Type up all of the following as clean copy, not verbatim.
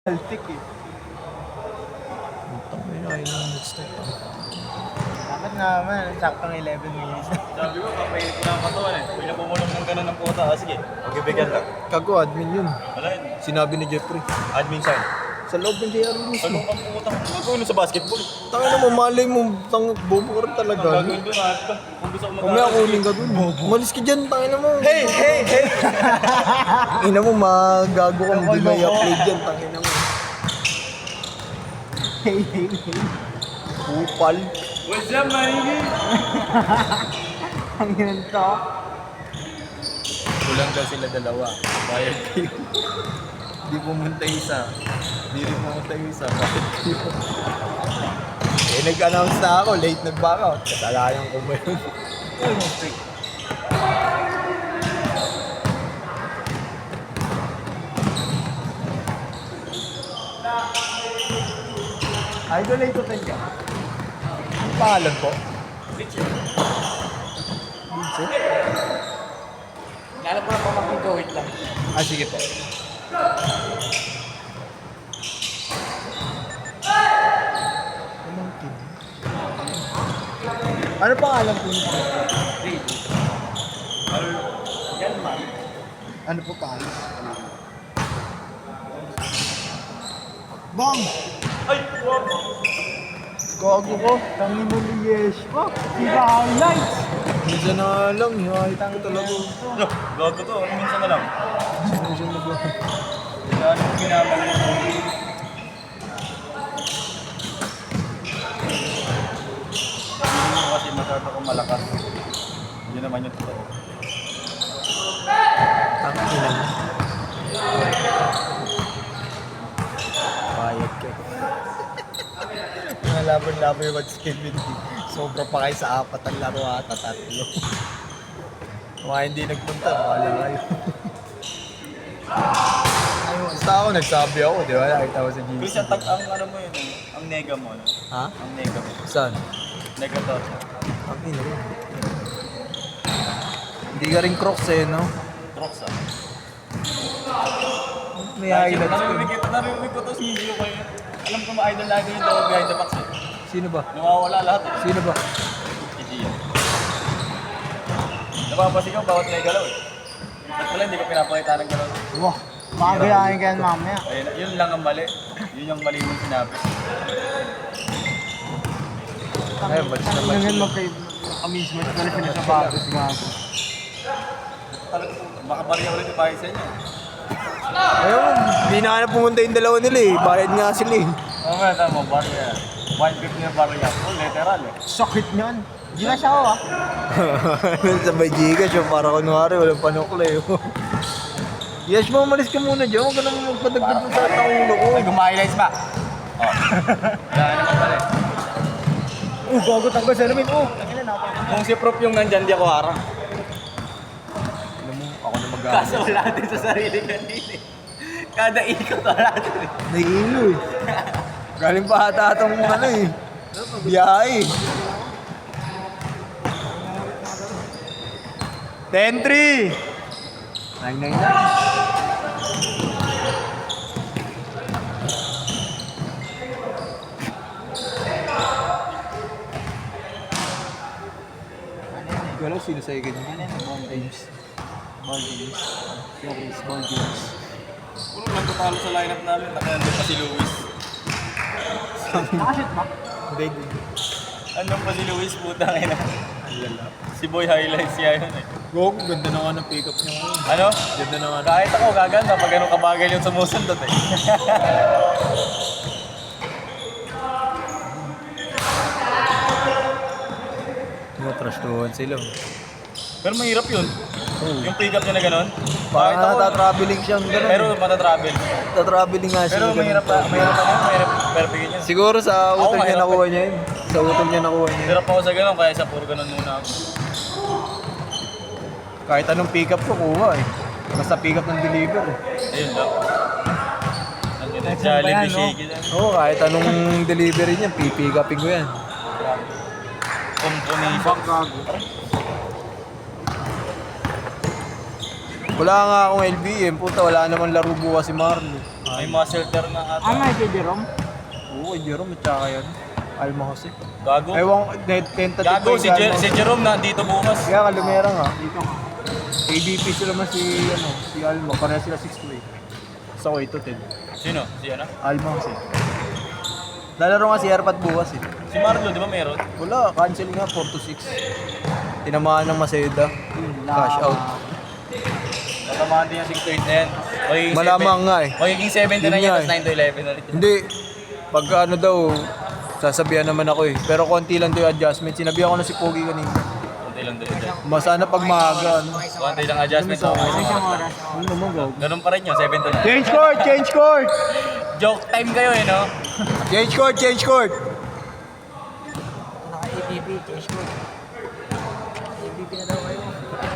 Baltic eh. Putang ina, ilang minutes na ito. Dapat naman, saktong 11 minutes. Sabi ko, kapainit ko na ang katawan eh. Pwede pumulong ng ganun ng puta. Sige, magbibigyan lang. Kago, admin yun. Wala yun. Sinabi ni Jeffrey. Admin sign. Sa loob ng JR mismo. Ano kang puta? Gagawin sa basketball. Tangin na mo, malay mo, bobo ka rin talaga. Gagawin doon at kung gusto ko Kumaya kunin ka dun. Umalis ka dyan, tangin na mo. Hey! Ina mo, magago ka, hindi may upload dyan, tangin na mo. Hey. Upal. What's up, manigi? Ang ginanto. Kulang daw sila dalawa. Bayad kayo. Di pumunta isa. Di rin pumunta yung isa. Bakit kayo? Eh, nag-announce na ako. Late nag-back out. Kasalanan ko ba yun? Idol ay tutan ka. Ang pangalan po? Vincent? Lalo ko lang pamangkin ko, wait lang. Ah, sige po. Ano pangalan po nito? Yan, man. Ano po pangalan? Bang! Ay! Wow! Gago ko. Tangin mo ni Yesh ko. Iba highlights. Minsan na lang, hihayit ko talaga. No, gago to. Minsan na lang. Minsan na ba? Kaya ano ginamali ko? Hindi mo kasi masyado kong malakas. Yun naman yung totoo. Tangin na mo. Bayad ka. Mga laban-laban yung mag-skill hindi. Sobra pa kayo sa apat ang laro ata, tatlo. Mga hindi nagpunta, wala kayo. Ayun, basta ako, nagsabi ako, di ba? Nakita ko sa GC. Chris, ang ano mo yun, ang nega mo, no? Ha? Ang nega mo. Saan? Nega to. Ang ina rin. Hindi ka rin crocs eh, no? Crocs ah. May highlights ko. Narinig ko to si Gio kayo. Alam ko ma-idol lagi yung daw behind the box eh. Sino ba? Nawawala lahat eh. Sino ba? Si Gio. Napapasigaw bawat may galaw eh. At pala hindi ko pinapakita ng galaw. Wah, makagayahin ka yan mamaya. Ayun, yun lang ang mali. Yun yung mali mong sinabi. Ay, match na match. Tangin mo kay kamismatch ka na sila sa bagos gago. Talaga po, baka bariya ulit yung bahay sa inyo. Ayun, hindi na nga pumunta yung dalawa nila eh. Bayad nga sila eh. Oo nga, tama, bariya. 150 na bariya. Oh, literal eh. Sakit niyan. Hindi na siya ako ah. Sa may Gcash yung para kunwari, walang panukla eh. Yes mo, umalis ka muna dyan. Huwag ka naman magpadagdag mo sa ulo ko. Ay, guma-highlights ba? Oh. Wala naman pala eh. Gago tanggal sa namin. Tangin na natin. Kung si Prof yung nandyan, di ako harang. Alam mo, ako na mag-aaral. Kaso wala din sa sarili kanina eh. Kada ikot wala din eh. Nag-ilo eh. Galing pa ata itong ano eh. Biyahe. 10-3. 9-9 na. Hindi ko alam sino sa ikin. Ball games. Ball games. Ball games. Puro lang tatalo sa lineup namin. Nakayandun pa si Luis. Nakashoot ba? Hindi. Andun pa si Luis, putang ina. Si Boy highlights siya yun eh. Go, ganda na nga ng pick-up niya ngayon. Ano? Ganda na nga. Kahit ako gaganda pag ganun kabagal yung sumusundot eh. Mga trash tuwan sila. Pero mahirap yun. Yung pick up niya na ganun. Kahit Parang ako, natatraveling siyang gano'n. pero matatravel. Natatraveling nga siya. Pero ganun. mahirap pa yun. Mahirap perfect yun. Siguro sa Ako, utol niya mahirap nakuha niya yun. Sa utol niya nakuha niya yun. Hirap ako sa ganun, kaya sa puro ganun muna ako. Kahit anong pick up ko, kuha eh. Basta pick up ng deliver eh. Ayun lang. Ang ganda. Texan pa yan, Jollibee no? shaky lang. Oo, kahit anong delivery niya, pipick upin ko yan. Combination. Gago. Wala nga akong LBM, puta wala namang laro bukas si Marlo. May muscle tear nga ata. May kay Jerome? Oo, Jerome at saka yan. Alma Jose. Gago. Ewan, tentative Gago, si, si Jerome nandito bukas. Kaya Kalumera nga. Dito ka. ADP sila naman si Alma. Pareha sila 6'2". So, ito, Ted. Sino? Si ano? Alma Jose. Lalaro nga si Erpat bukas eh. Si Marlo, di ba meron? Wala, cancel nga 4-6. Tinamaan ng Maceda. Cash out. Natamaan din yung 6 to 8 na yan. Magiging Malamang nga eh. Magiging 7 na Yun yan, nga tapos 9 to 11 ulit. Hindi. Pag ano daw, sasabihan naman ako eh. Pero konti lang daw yung adjustment. Sinabihan ko na si Pogi kanina. Kunti lang din yan. Masana pag maaga. Ano. Konti lang adjustment. Isang oras. Ano naman gawag? Ganun pa rin yun, 7 to 9. Change court! Change court! Joke time kayo eh, no? Change court! Change court! Naka-ABB, change ko. ABB na daw kayo.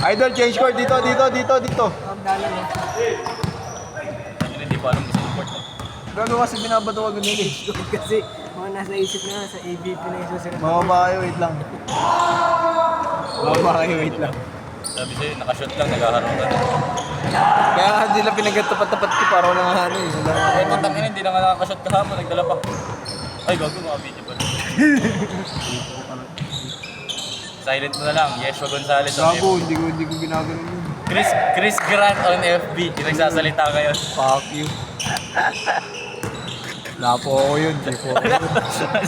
Idol, change court! Dito, dito, dito, dito. Ang dalan eh. Yun, hindi pa alam kung sino court mo. Gago kasi binabato ka ganun eh. Kasi mga nasa isip na sa ABB na yung susunod. Mga babae, wait lang. Mga babae, wait lang. Sabi sa'yo, nakashoot lang, naghaharong ka. Kaya nga hindi lang pinagkatapat-tapat ko para walang ano eh. Eh, tatangin, hindi na nga nakakashoot kahapon, nagdala pa. Ay, gago, mga video pa. Silent mo na lang, Yeshua Gonzalez on Gago, FB. hindi ko ginagano yun. Chris Grant on FB, yung nagsasalita ngayon. Fuck you. Wala po ako yun, di po ako yun.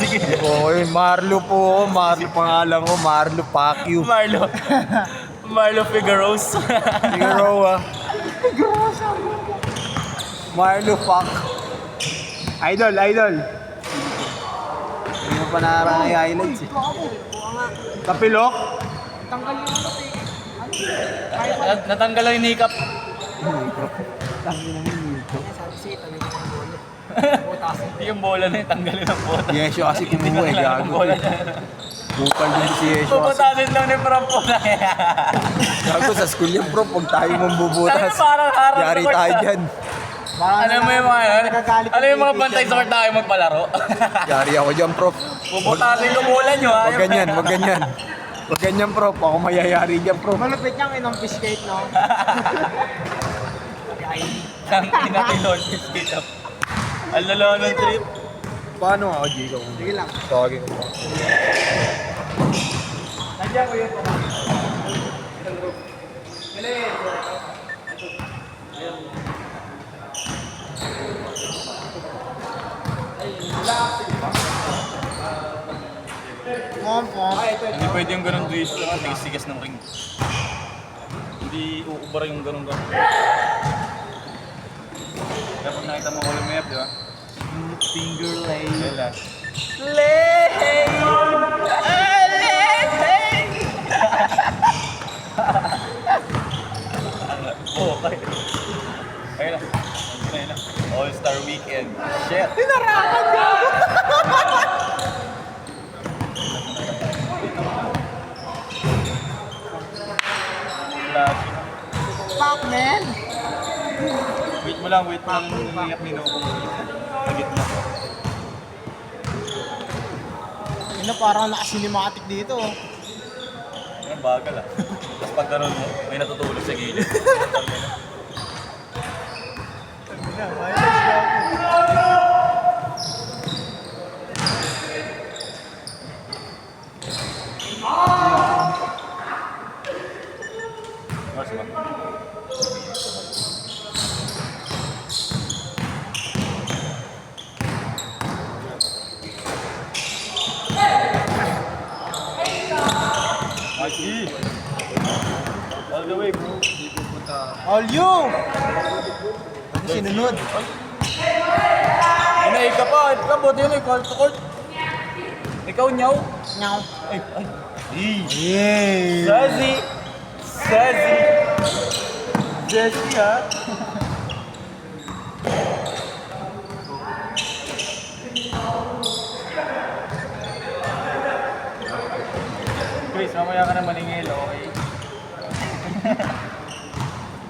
Sige. Di po ako yun. Marlo po ako, Marlo pangalan ko, Marlo, fuck you. Marlo Figueroas. Figueroa. Marlo, fuck. Idol, idol. Hindi mo pa nakarang highlights eh. Kapilok? Tanggalin mo kasi. Natanggal lang yung hiccup. Tangin naman dito. Sabi siya, tanggalin mo yung bolo. Butasin. Hindi yung bola na yung tanggalin ng bola. Yesyo kasi kumuha eh, gago. Bukal din si Yesyo kasi. Puputasin lang ni Prampo na Gago sa school yan bro, pag tayo mambubutas. Parang harap Yari sa court. tayo dyan. Alam mo yung mga yan? Alam mo yung mga bantay sa court na kayo magpalaro? Yari ako dyan, prof. Puputasin ko bola nyo ha. Huwag ganyan, huwag ganyan. Huwag ganyan, prof. Ako mayayari dyan, prof. Malupit niyang inong-fish-skate, no? Ang inakilon, skate up. Ang lalo ng trip. Paano ako, Jigo? Sige lang. Tawagin ko. Nandiyan ko yun. Hindi pwede yung ganun twist lang, tigas-tigas ng ring. Hindi uubar yung ganun ganun. Kaya pag nakita mo ko lumiyap, di ba? Finger lay. Lela. Oh, okay. Ayun na. Ayun na. All-Star Weekend. Shit. Tinarakan ka! Flash. Fuck, man! Wait mo lang yung lumiyap ni Nobo. Pagit mo. Ano, parang naka-cinematic dito. Ang bagal ah. Tapos pag ganun mo, may natutulog sa gilid. Mas ba? Mikey! All the way, bro. All you! Ano sinunod? Inay ka pa! Ikaw, buti yun eh. Call to court. Ikaw, nyaw. Nyaw. Ay, ay. Hey! Yay! Sazi! Sazi! Sazi, ha? Chris, mamaya ka na maningil, okay?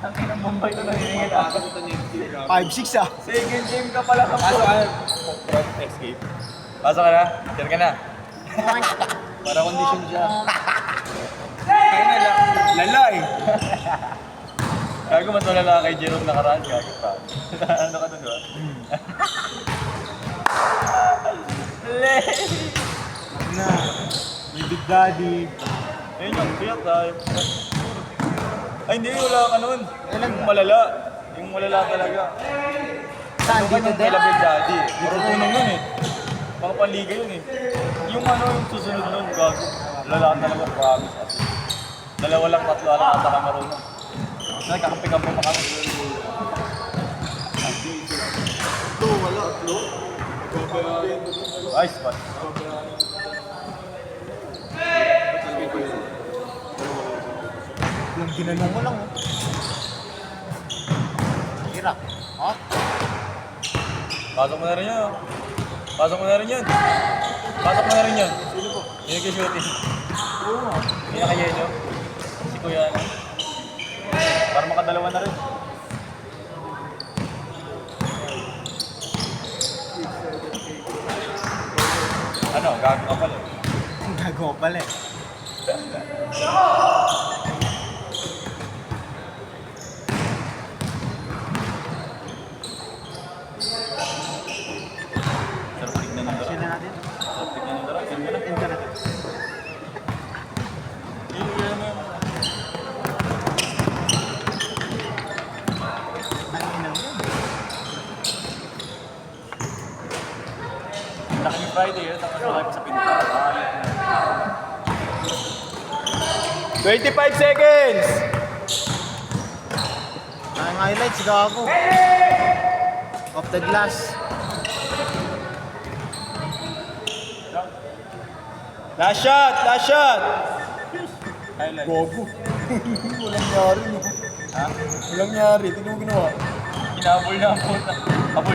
Ang kinang Bombay ito naningil ako. 5-6 ah. Second game ka pala sa Pasok ka na. Next game. Pasok ka na? Diyan ka na. Para condition siya. Kaya na lang. Lala eh. Gago, mas malala kay Jerome nakaraan. Gago pa. Ano ka dun, di ba? Le! Na. May Big Daddy. Ayun yung piyak tayo. Ay, hindi. Wala ka nun. Yung malala. Yung malala talaga. Saan? Yung Dito kay din? Big Daddy. Marunong yun eh. Mga panliga yun eh. Yung ano, yung susunod nun, gago. Lala talaga, promise. Dalawa lang, tatlo lang ata ka marunong. Nagkakampi-kampi pa kami. Ay, spot. Yung ginanong mo lang, oh. Hirap. Ha? Pasok mo na rin yun. Pasok mo na rin yun. Pasok mo na rin yun. Sino po? Yung nag-shooting. Oo nga. Yung naka-yellow. Si Kuya ano. Para makadalawa na rin. Ano, gago ka pala. Ang gagawa pala eh. Sarap tignan ng dara. Sino natin? Sarap tignan ng dara. Sino na? Enter natin. Yung yan na. Ang inang yun. Laki yung Friday eh. Tapos wala pa sa pinto. 25 seconds! Ang highlights, gago. Off the glass. Last shot! Last shot! Highlight. Gogo. Walang nyari, no? Ha? Walang nyari. Tignan mo ginawa. Hinabol na ang puta. Habol